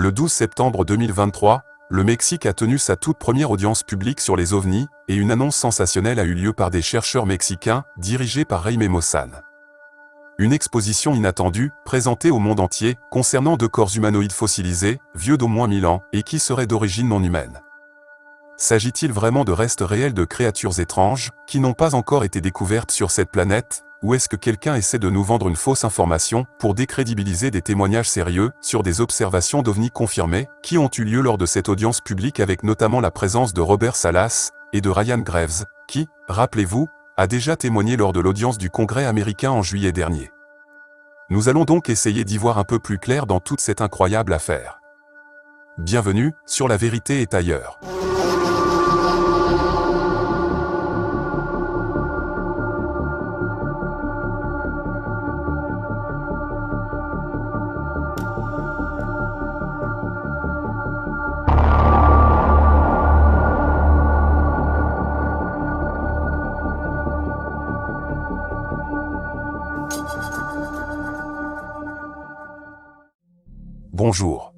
Le 12 septembre 2023, le Mexique a tenu sa toute première audience publique sur les ovnis et une annonce sensationnelle a eu lieu par des chercheurs mexicains dirigés par Jaime Maussan. Une exposition inattendue, présentée au monde entier, concernant 2 corps humanoïdes fossilisés, vieux d'au moins 1000 ans et qui seraient d'origine non humaine. S'agit-il vraiment de restes réels de créatures étranges, qui n'ont pas encore été découvertes sur cette planète, ou est-ce que quelqu'un essaie de nous vendre une fausse information pour décrédibiliser des témoignages sérieux sur des observations d'ovnis confirmées qui ont eu lieu lors de cette audience publique avec notamment la présence de Robert Salas et de Ryan Graves, qui, rappelez-vous, a déjà témoigné lors de l'audience du Congrès américain en juillet dernier. Nous allons donc essayer d'y voir un peu plus clair dans toute cette incroyable affaire. Bienvenue sur La Vérité est ailleurs. Bonjour.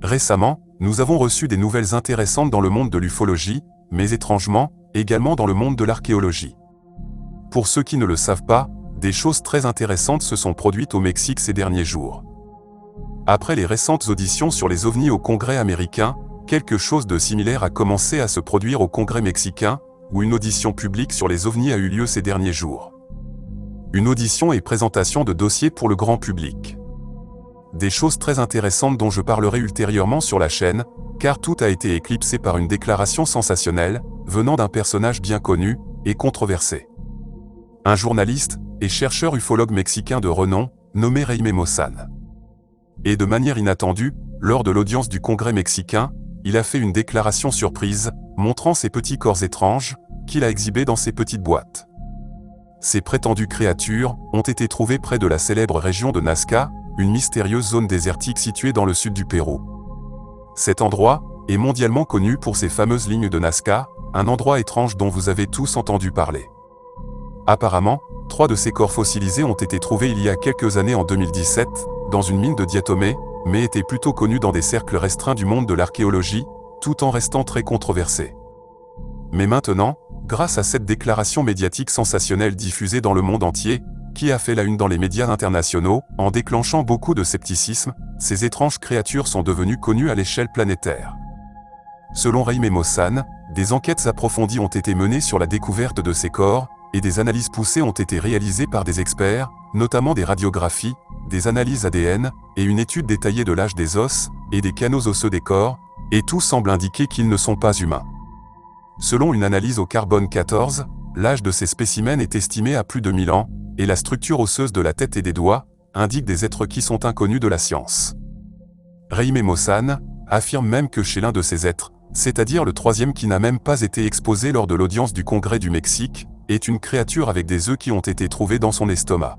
Récemment, nous avons reçu des nouvelles intéressantes dans le monde de l'ufologie, mais étrangement, également dans le monde de l'archéologie. Pour ceux qui ne le savent pas, des choses très intéressantes se sont produites au Mexique ces derniers jours. Après les récentes auditions sur les ovnis au Congrès américain, quelque chose de similaire a commencé à se produire au Congrès mexicain, où une audition publique sur les ovnis a eu lieu ces derniers jours. Une audition et présentation de dossiers pour le grand public. Des choses très intéressantes dont je parlerai ultérieurement sur la chaîne, car tout a été éclipsé par une déclaration sensationnelle, venant d'un personnage bien connu et controversé. Un journaliste et chercheur ufologue mexicain de renom, nommé Jaime Maussan. Et de manière inattendue, lors de l'audience du Congrès mexicain, il a fait une déclaration surprise, montrant ces petits corps étranges, qu'il a exhibés dans ces petites boîtes. Ces prétendues créatures ont été trouvées près de la célèbre région de Nazca, une mystérieuse zone désertique située dans le sud du Pérou. Cet endroit est mondialement connu pour ses fameuses lignes de Nazca, un endroit étrange dont vous avez tous entendu parler. Apparemment, 3 de ces corps fossilisés ont été trouvés il y a quelques années en 2017, dans une mine de Diatomée, mais étaient plutôt connus dans des cercles restreints du monde de l'archéologie, tout en restant très controversés. Mais maintenant, grâce à cette déclaration médiatique sensationnelle diffusée dans le monde entier, qui a fait la une dans les médias internationaux, en déclenchant beaucoup de scepticisme, ces étranges créatures sont devenues connues à l'échelle planétaire. Selon Jaime Maussan, des enquêtes approfondies ont été menées sur la découverte de ces corps, et des analyses poussées ont été réalisées par des experts, notamment des radiographies, des analyses ADN, et une étude détaillée de l'âge des os, et des canaux osseux des corps, et tout semble indiquer qu'ils ne sont pas humains. Selon une analyse au carbone 14, l'âge de ces spécimens est estimé à plus de 1000 ans, et la structure osseuse de la tête et des doigts indique des êtres qui sont inconnus de la science. Jaime Maussan affirme même que chez l'un de ces êtres, c'est-à-dire le 3e qui n'a même pas été exposé lors de l'audience du Congrès du Mexique, est une créature avec des œufs qui ont été trouvés dans son estomac.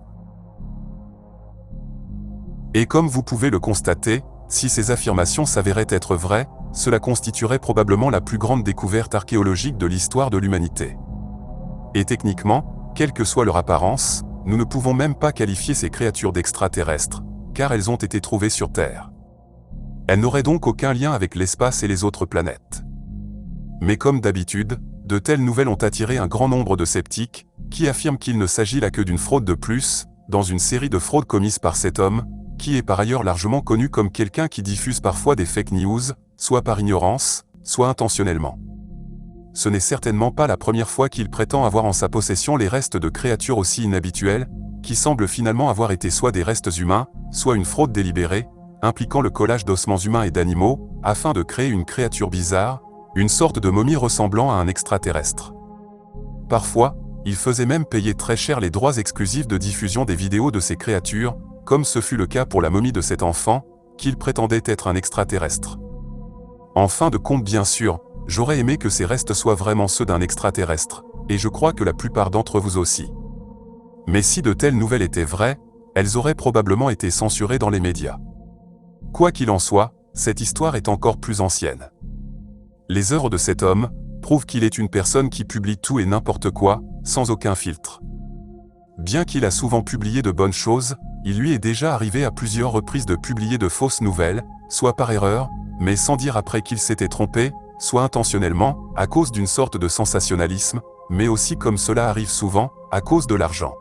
Et comme vous pouvez le constater, si ces affirmations s'avéraient être vraies, cela constituerait probablement la plus grande découverte archéologique de l'histoire de l'humanité. Et techniquement, quelle que soit leur apparence, nous ne pouvons même pas qualifier ces créatures d'extraterrestres, car elles ont été trouvées sur Terre. Elles n'auraient donc aucun lien avec l'espace et les autres planètes. Mais comme d'habitude, de telles nouvelles ont attiré un grand nombre de sceptiques, qui affirment qu'il ne s'agit là que d'une fraude de plus, dans une série de fraudes commises par cet homme, qui est par ailleurs largement connu comme quelqu'un qui diffuse parfois des fake news, soit par ignorance, soit intentionnellement. Ce n'est certainement pas la première fois qu'il prétend avoir en sa possession les restes de créatures aussi inhabituelles, qui semblent finalement avoir été soit des restes humains, soit une fraude délibérée, impliquant le collage d'ossements humains et d'animaux, afin de créer une créature bizarre, une sorte de momie ressemblant à un extraterrestre. Parfois, il faisait même payer très cher les droits exclusifs de diffusion des vidéos de ces créatures, comme ce fut le cas pour la momie de cet enfant, qu'il prétendait être un extraterrestre. En fin de compte bien sûr, j'aurais aimé que ces restes soient vraiment ceux d'un extraterrestre, et je crois que la plupart d'entre vous aussi. Mais si de telles nouvelles étaient vraies, elles auraient probablement été censurées dans les médias. Quoi qu'il en soit, cette histoire est encore plus ancienne. Les œuvres de cet homme prouvent qu'il est une personne qui publie tout et n'importe quoi, sans aucun filtre. Bien qu'il a souvent publié de bonnes choses, il lui est déjà arrivé à plusieurs reprises de publier de fausses nouvelles, soit par erreur, mais sans dire après qu'il s'était trompé, soit intentionnellement, à cause d'une sorte de sensationnalisme, mais aussi comme cela arrive souvent, à cause de l'argent.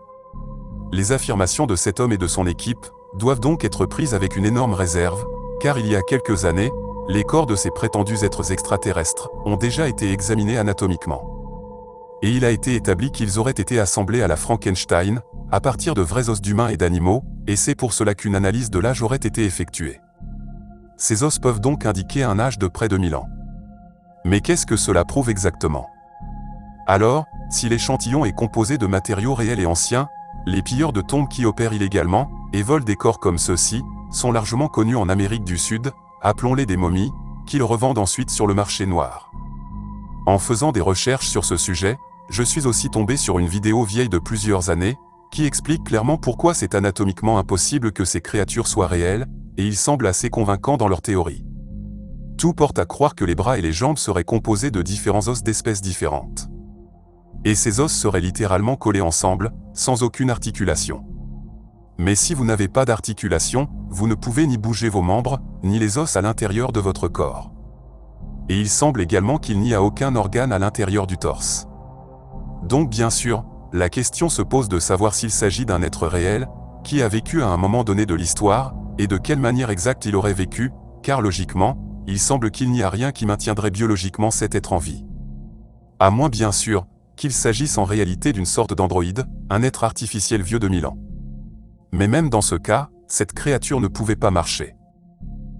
Les affirmations de cet homme et de son équipe doivent donc être prises avec une énorme réserve, car il y a quelques années, les corps de ces prétendus êtres extraterrestres ont déjà été examinés anatomiquement. Et il a été établi qu'ils auraient été assemblés à la Frankenstein, à partir de vrais os d'humains et d'animaux, et c'est pour cela qu'une analyse de l'âge aurait été effectuée. Ces os peuvent donc indiquer un âge de près de 1000 ans. Mais qu'est-ce que cela prouve exactement? Alors, si l'échantillon est composé de matériaux réels et anciens, les pilleurs de tombes qui opèrent illégalement et volent des corps comme ceux-ci sont largement connus en Amérique du Sud, appelons-les des momies, qu'ils revendent ensuite sur le marché noir. En faisant des recherches sur ce sujet, je suis aussi tombé sur une vidéo vieille de plusieurs années, qui explique clairement pourquoi c'est anatomiquement impossible que ces créatures soient réelles, et il semble assez convaincant dans leur théorie. Tout porte à croire que les bras et les jambes seraient composés de différents os d'espèces différentes. Et ces os seraient littéralement collés ensemble, sans aucune articulation. Mais si vous n'avez pas d'articulation, vous ne pouvez ni bouger vos membres, ni les os à l'intérieur de votre corps. Et il semble également qu'il n'y a aucun organe à l'intérieur du torse. Donc bien sûr, la question se pose de savoir s'il s'agit d'un être réel, qui a vécu à un moment donné de l'histoire, et de quelle manière exacte il aurait vécu, car logiquement, il semble qu'il n'y a rien qui maintiendrait biologiquement cet être en vie. À moins bien sûr, qu'il s'agisse en réalité d'une sorte d'androïde, un être artificiel vieux de 1000 ans. Mais même dans ce cas, cette créature ne pouvait pas marcher.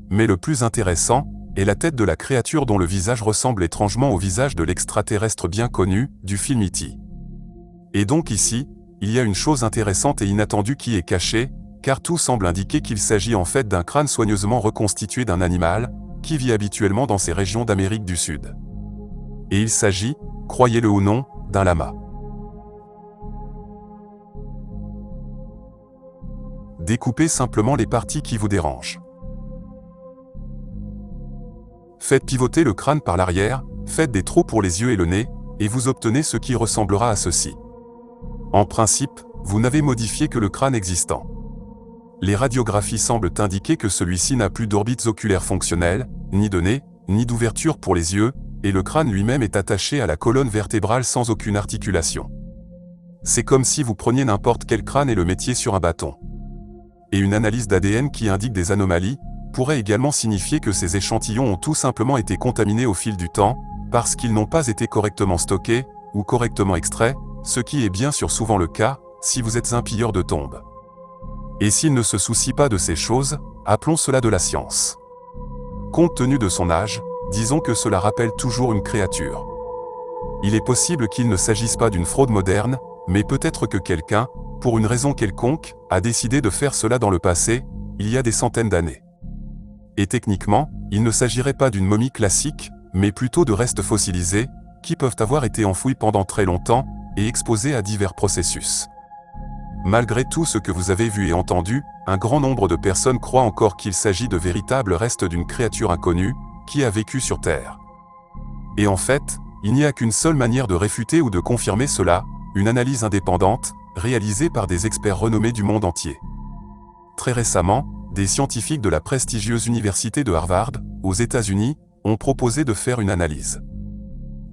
Mais le plus intéressant est la tête de la créature dont le visage ressemble étrangement au visage de l'extraterrestre bien connu, du film E.T. Et donc ici, il y a une chose intéressante et inattendue qui est cachée, car tout semble indiquer qu'il s'agit en fait d'un crâne soigneusement reconstitué d'un animal, qui vit habituellement dans ces régions d'Amérique du Sud. Et il s'agit, croyez-le ou non, d'un lama. Découpez simplement les parties qui vous dérangent. Faites pivoter le crâne par l'arrière, faites des trous pour les yeux et le nez, et vous obtenez ce qui ressemblera à ceci. En principe, vous n'avez modifié que le crâne existant. Les radiographies semblent indiquer que celui-ci n'a plus d'orbites oculaires fonctionnelles, ni de nez, ni d'ouverture pour les yeux, et le crâne lui-même est attaché à la colonne vertébrale sans aucune articulation. C'est comme si vous preniez n'importe quel crâne et le mettiez sur un bâton. Et une analyse d'ADN qui indique des anomalies pourrait également signifier que ces échantillons ont tout simplement été contaminés au fil du temps, parce qu'ils n'ont pas été correctement stockés, ou correctement extraits, ce qui est bien sûr souvent le cas, si vous êtes un pilleur de tombes. Et s'il ne se soucie pas de ces choses, appelons cela de la science. Compte tenu de son âge, disons que cela rappelle toujours une créature. Il est possible qu'il ne s'agisse pas d'une fraude moderne, mais peut-être que quelqu'un, pour une raison quelconque, a décidé de faire cela dans le passé, il y a des centaines d'années. Et techniquement, il ne s'agirait pas d'une momie classique, mais plutôt de restes fossilisés, qui peuvent avoir été enfouis pendant très longtemps, et exposés à divers processus. Malgré tout ce que vous avez vu et entendu, un grand nombre de personnes croient encore qu'il s'agit de véritables restes d'une créature inconnue, qui a vécu sur Terre. Et en fait, il n'y a qu'une seule manière de réfuter ou de confirmer cela, une analyse indépendante, réalisée par des experts renommés du monde entier. Très récemment, des scientifiques de la prestigieuse université de Harvard, aux États-Unis, ont proposé de faire une analyse.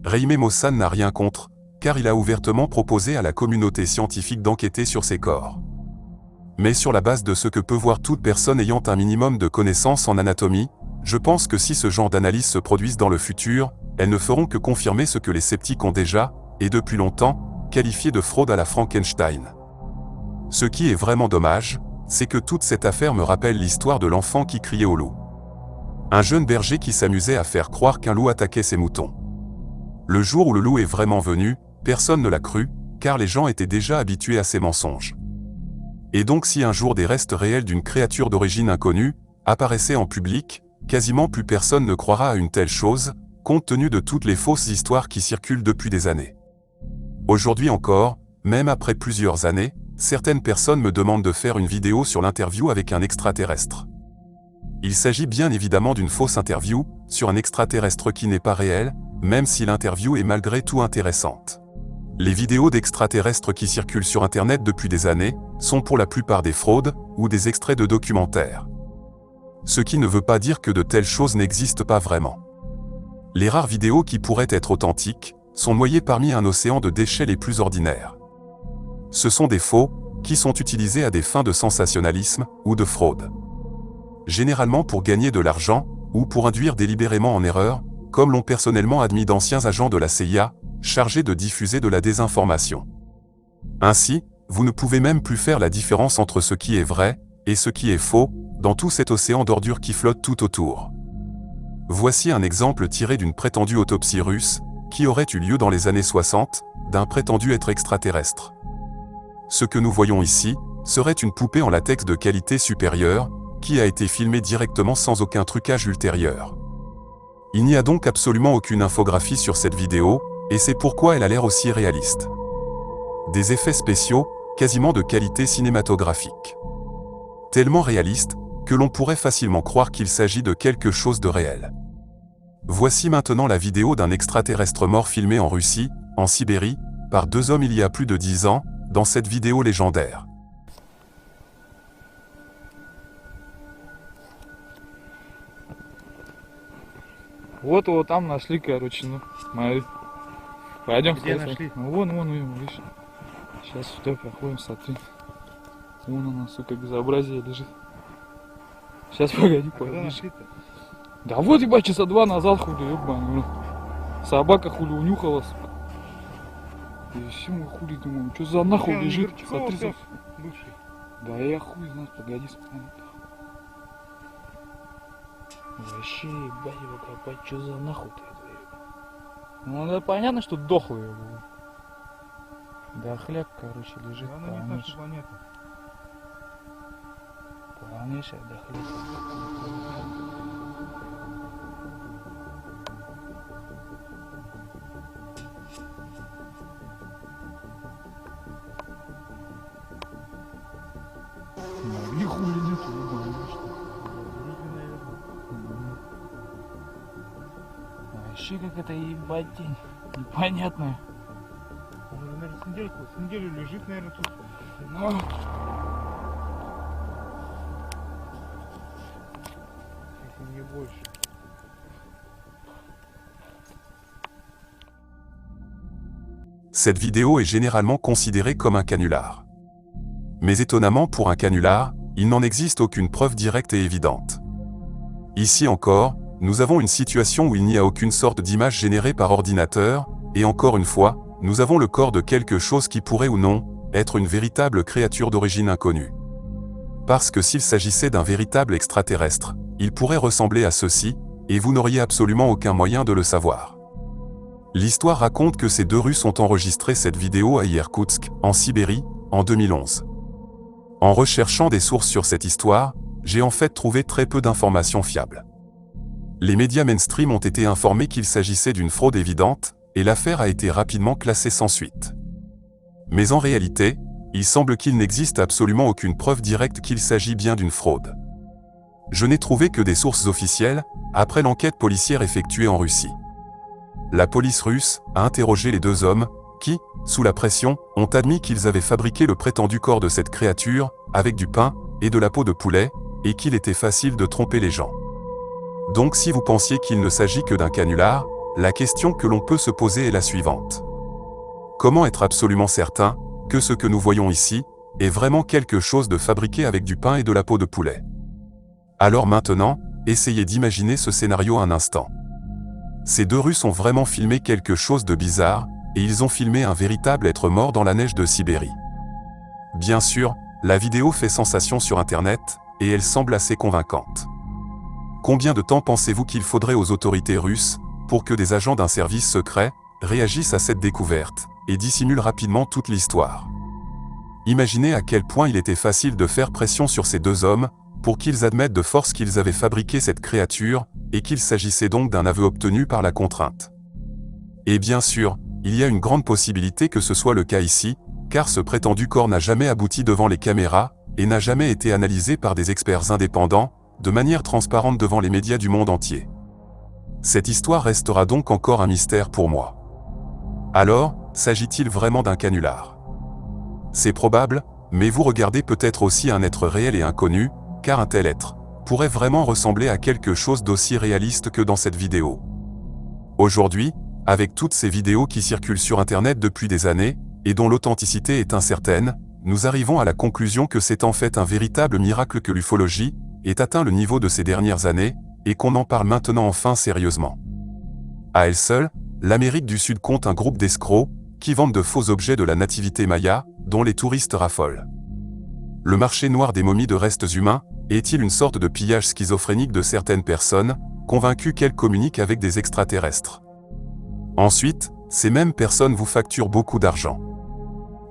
Jaime Maussan n'a rien contre, car il a ouvertement proposé à la communauté scientifique d'enquêter sur ces corps. Mais sur la base de ce que peut voir toute personne ayant un minimum de connaissances en anatomie, je pense que si ce genre d'analyse se produisent dans le futur, elles ne feront que confirmer ce que les sceptiques ont déjà, et depuis longtemps, qualifié de fraude à la Frankenstein. Ce qui est vraiment dommage, c'est que toute cette affaire me rappelle l'histoire de l'enfant qui criait au loup. Un jeune berger qui s'amusait à faire croire qu'un loup attaquait ses moutons. Le jour où le loup est vraiment venu, personne ne l'a cru, car les gens étaient déjà habitués à ces mensonges. Et donc si un jour des restes réels d'une créature d'origine inconnue apparaissaient en public, quasiment plus personne ne croira à une telle chose, compte tenu de toutes les fausses histoires qui circulent depuis des années. Aujourd'hui encore, même après plusieurs années, certaines personnes me demandent de faire une vidéo sur l'interview avec un extraterrestre. Il s'agit bien évidemment d'une fausse interview, sur un extraterrestre qui n'est pas réel, même si l'interview est malgré tout intéressante. Les vidéos d'extraterrestres qui circulent sur Internet depuis des années sont pour la plupart des fraudes ou des extraits de documentaires. Ce qui ne veut pas dire que de telles choses n'existent pas vraiment. Les rares vidéos qui pourraient être authentiques sont noyées parmi un océan de déchets les plus ordinaires. Ce sont des faux qui sont utilisés à des fins de sensationnalisme ou de fraude. Généralement pour gagner de l'argent ou pour induire délibérément en erreur, comme l'ont personnellement admis d'anciens agents de la CIA, chargés de diffuser de la désinformation. Ainsi, vous ne pouvez même plus faire la différence entre ce qui est vrai et ce qui est faux, dans tout cet océan d'ordures qui flotte tout autour. Voici un exemple tiré d'une prétendue autopsie russe, qui aurait eu lieu dans les années 60, d'un prétendu être extraterrestre. Ce que nous voyons ici, serait une poupée en latex de qualité supérieure, qui a été filmée directement sans aucun trucage ultérieur. Il n'y a donc absolument aucune infographie sur cette vidéo, et c'est pourquoi elle a l'air aussi réaliste. Des effets spéciaux, quasiment de qualité cinématographique. Tellement réalistes, que l'on pourrait facilement croire qu'il s'agit de quelque chose de réel. Voici maintenant la vidéo d'un extraterrestre mort filmé en Russie, en Sibérie, par 2 hommes il y a plus de 10 ans, dans cette vidéo légendaire. Вот его там нашли, короче, ну, смотри. Пойдем. Где нашли? Ну, вон, видишь. Сейчас сюда проходим, смотри. Вон она, сука, безобразие лежит. Сейчас, погоди, Когда погоди. нашли-то? Да вот, ебать, часа 2 назад, хули, ебаный. Собака хули унюхала, сука. И все, мы хули думаем, что за нахуй Михаил лежит? Горчаков, Смотри, пес бывший. да я хуй знает, погоди, смотри. Вообще, ебать его копать, что за нахуй-то это? Ну, это понятно, что дохлый его. Да хляк, короче, лежит. Она не наша планета. Полнейшая дохляк. Ну, и хули нет, ебаный, что? Вообще как это ебать день. Непонятное. Он уже, наверное, с неделю лежит, наверное, тут. Но... Если не больше. Cette vidéo est généralement considérée comme un canular. Mais étonnamment pour un canular, il n'en existe aucune preuve directe et évidente. Ici encore, nous avons une situation où il n'y a aucune sorte d'image générée par ordinateur, et encore une fois, nous avons le corps de quelque chose qui pourrait ou non être une véritable créature d'origine inconnue. Parce que s'il s'agissait d'un véritable extraterrestre, il pourrait ressembler à ceci, et vous n'auriez absolument aucun moyen de le savoir. L'histoire raconte que ces 2 Russes ont enregistré cette vidéo à Irkoutsk, en Sibérie, en 2011. En recherchant des sources sur cette histoire, j'ai en fait trouvé très peu d'informations fiables. Les médias mainstream ont été informés qu'il s'agissait d'une fraude évidente, et l'affaire a été rapidement classée sans suite. Mais en réalité, il semble qu'il n'existe absolument aucune preuve directe qu'il s'agit bien d'une fraude. Je n'ai trouvé que des sources officielles, après l'enquête policière effectuée en Russie. La police russe a interrogé les 2 hommes, qui, sous la pression, ont admis qu'ils avaient fabriqué le prétendu corps de cette créature, avec du pain et de la peau de poulet, et qu'il était facile de tromper les gens. Donc si vous pensiez qu'il ne s'agit que d'un canular, la question que l'on peut se poser est la suivante. Comment être absolument certain que ce que nous voyons ici est vraiment quelque chose de fabriqué avec du pain et de la peau de poulet? Alors maintenant, essayez d'imaginer ce scénario un instant. Ces 2 Russes ont vraiment filmé quelque chose de bizarre, et ils ont filmé un véritable être mort dans la neige de Sibérie. Bien sûr, la vidéo fait sensation sur Internet, et elle semble assez convaincante. Combien de temps pensez-vous qu'il faudrait aux autorités russes pour que des agents d'un service secret réagissent à cette découverte et dissimulent rapidement toute l'histoire? Imaginez à quel point il était facile de faire pression sur ces 2 hommes pour qu'ils admettent de force qu'ils avaient fabriqué cette créature et qu'il s'agissait donc d'un aveu obtenu par la contrainte. Et bien sûr, il y a une grande possibilité que ce soit le cas ici, car ce prétendu corps n'a jamais abouti devant les caméras et n'a jamais été analysé par des experts indépendants, de manière transparente devant les médias du monde entier. Cette histoire restera donc encore un mystère pour moi. Alors, s'agit-il vraiment d'un canular? C'est probable, mais vous regardez peut-être aussi un être réel et inconnu, car un tel être pourrait vraiment ressembler à quelque chose d'aussi réaliste que dans cette vidéo. Aujourd'hui, avec toutes ces vidéos qui circulent sur Internet depuis des années, et dont l'authenticité est incertaine, nous arrivons à la conclusion que c'est en fait un véritable miracle que l'ufologie ait atteint le niveau de ces dernières années, et qu'on en parle maintenant enfin sérieusement. À elle seule, l'Amérique du Sud compte un groupe d'escrocs qui vendent de faux objets de la nativité maya, dont les touristes raffolent. Le marché noir des momies de restes humains est-il une sorte de pillage schizophrénique de certaines personnes, convaincues qu'elles communiquent avec des extraterrestres? Ensuite, ces mêmes personnes vous facturent beaucoup d'argent.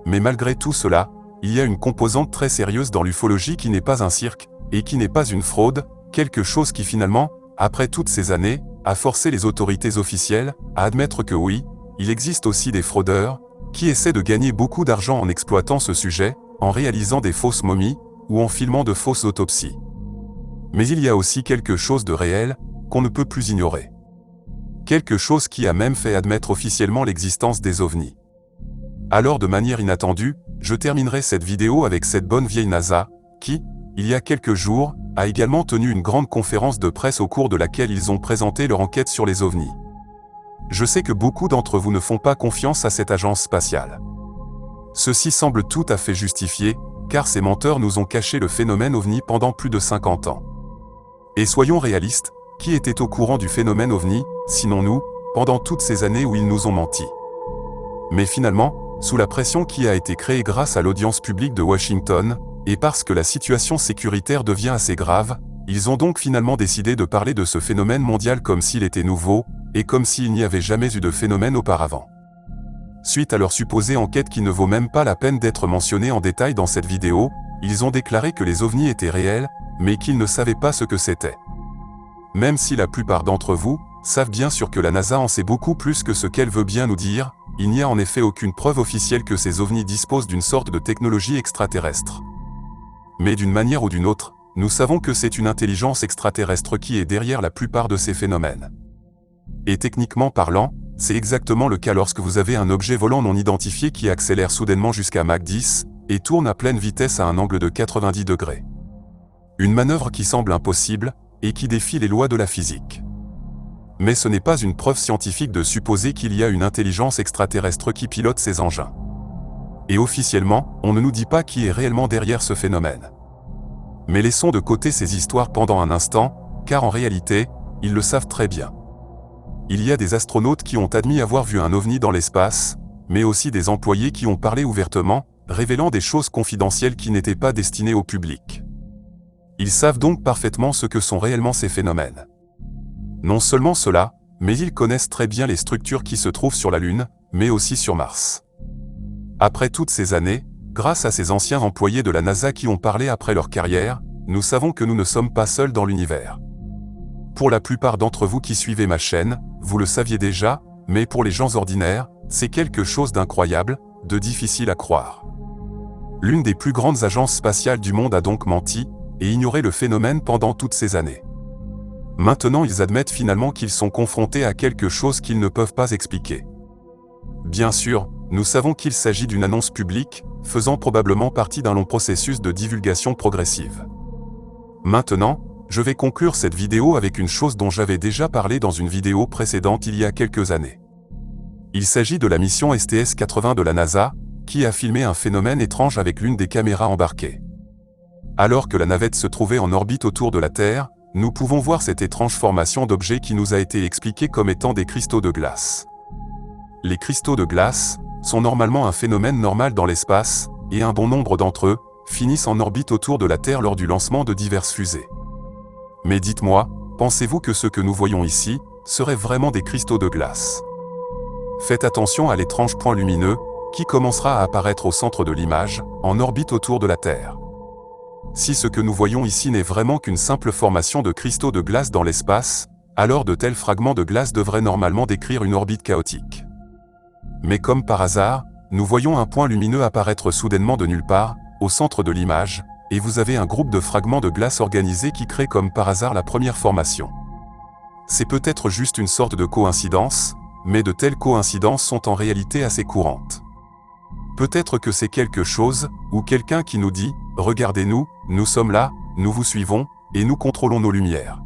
Mais malgré tout cela, il y a une composante très sérieuse dans l'ufologie qui n'est pas un cirque, et qui n'est pas une fraude, quelque chose qui finalement, après toutes ces années, a forcé les autorités officielles à admettre que oui, il existe aussi des fraudeurs, qui essaient de gagner beaucoup d'argent en exploitant ce sujet, en réalisant des fausses momies, ou en filmant de fausses autopsies. Mais il y a aussi quelque chose de réel, qu'on ne peut plus ignorer. Quelque chose qui a même fait admettre officiellement l'existence des ovnis. Alors de manière inattendue, je terminerai cette vidéo avec cette bonne vieille NASA, qui, il y a quelques jours, a également tenu une grande conférence de presse au cours de laquelle ils ont présenté leur enquête sur les ovnis. Je sais que beaucoup d'entre vous ne font pas confiance à cette agence spatiale. Ceci semble tout à fait justifié, car ces menteurs nous ont caché le phénomène ovni pendant plus de 50 ans. Et soyons réalistes, qui était au courant du phénomène ovni, sinon nous, pendant toutes ces années où ils nous ont menti? Mais finalement, sous la pression qui a été créée grâce à l'audience publique de Washington, et parce que la situation sécuritaire devient assez grave, ils ont donc finalement décidé de parler de ce phénomène mondial comme s'il était nouveau, et comme s'il n'y avait jamais eu de phénomène auparavant. Suite à leur supposée enquête qui ne vaut même pas la peine d'être mentionnée en détail dans cette vidéo, ils ont déclaré que les ovnis étaient réels, mais qu'ils ne savaient pas ce que c'était. Même si la plupart d'entre vous savent bien sûr que la NASA en sait beaucoup plus que ce qu'elle veut bien nous dire, il n'y a en effet aucune preuve officielle que ces ovnis disposent d'une sorte de technologie extraterrestre. Mais d'une manière ou d'une autre, nous savons que c'est une intelligence extraterrestre qui est derrière la plupart de ces phénomènes. Et techniquement parlant, c'est exactement le cas lorsque vous avez un objet volant non identifié qui accélère soudainement jusqu'à Mach 10 et tourne à pleine vitesse à un angle de 90 degrés. Une manœuvre qui semble impossible et qui défie les lois de la physique. Mais ce n'est pas une preuve scientifique de supposer qu'il y a une intelligence extraterrestre qui pilote ces engins. Et officiellement, on ne nous dit pas qui est réellement derrière ce phénomène. Mais laissons de côté ces histoires pendant un instant, car en réalité, ils le savent très bien. Il y a des astronautes qui ont admis avoir vu un ovni dans l'espace, mais aussi des employés qui ont parlé ouvertement, révélant des choses confidentielles qui n'étaient pas destinées au public. Ils savent donc parfaitement ce que sont réellement ces phénomènes. Non seulement cela, mais ils connaissent très bien les structures qui se trouvent sur la Lune, mais aussi sur Mars. Après toutes ces années, grâce à ces anciens employés de la NASA qui ont parlé après leur carrière, nous savons que nous ne sommes pas seuls dans l'univers. Pour la plupart d'entre vous qui suivez ma chaîne, vous le saviez déjà, mais pour les gens ordinaires, c'est quelque chose d'incroyable, de difficile à croire. L'une des plus grandes agences spatiales du monde a donc menti, et ignoré le phénomène pendant toutes ces années. Maintenant ils admettent finalement qu'ils sont confrontés à quelque chose qu'ils ne peuvent pas expliquer. Bien sûr, nous savons qu'il s'agit d'une annonce publique, faisant probablement partie d'un long processus de divulgation progressive. Maintenant, je vais conclure cette vidéo avec une chose dont j'avais déjà parlé dans une vidéo précédente il y a quelques années. Il s'agit de la mission STS-80 de la NASA, qui a filmé un phénomène étrange avec l'une des caméras embarquées. Alors que la navette se trouvait en orbite autour de la Terre, nous pouvons voir cette étrange formation d'objets qui nous a été expliquée comme étant des cristaux de glace. Les cristaux de glace sont normalement un phénomène normal dans l'espace, et un bon nombre d'entre eux finissent en orbite autour de la Terre lors du lancement de diverses fusées. Mais dites-moi, pensez-vous que ce que nous voyons ici seraient vraiment des cristaux de glace? Faites attention à l'étrange point lumineux qui commencera à apparaître au centre de l'image, en orbite autour de la Terre. Si ce que nous voyons ici n'est vraiment qu'une simple formation de cristaux de glace dans l'espace, alors de tels fragments de glace devraient normalement décrire une orbite chaotique. Mais comme par hasard, nous voyons un point lumineux apparaître soudainement de nulle part, au centre de l'image, et vous avez un groupe de fragments de glace organisés qui crée comme par hasard la première formation. C'est peut-être juste une sorte de coïncidence, mais de telles coïncidences sont en réalité assez courantes. Peut-être que c'est quelque chose, ou quelqu'un qui nous dit « Regardez-nous, nous sommes là, nous vous suivons, et nous contrôlons nos lumières ».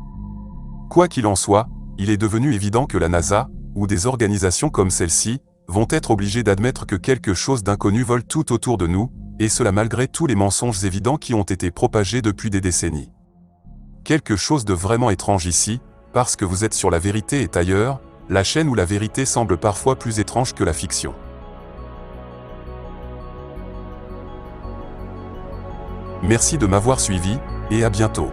Quoi qu'il en soit, il est devenu évident que la NASA, ou des organisations comme celle-ci, vont être obligées d'admettre que quelque chose d'inconnu vole tout autour de nous, et cela malgré tous les mensonges évidents qui ont été propagés depuis des décennies. Quelque chose de vraiment étrange ici, parce que vous êtes sur La Vérité est ailleurs, la chaîne où la vérité semble parfois plus étrange que la fiction. Merci de m'avoir suivi, et à bientôt.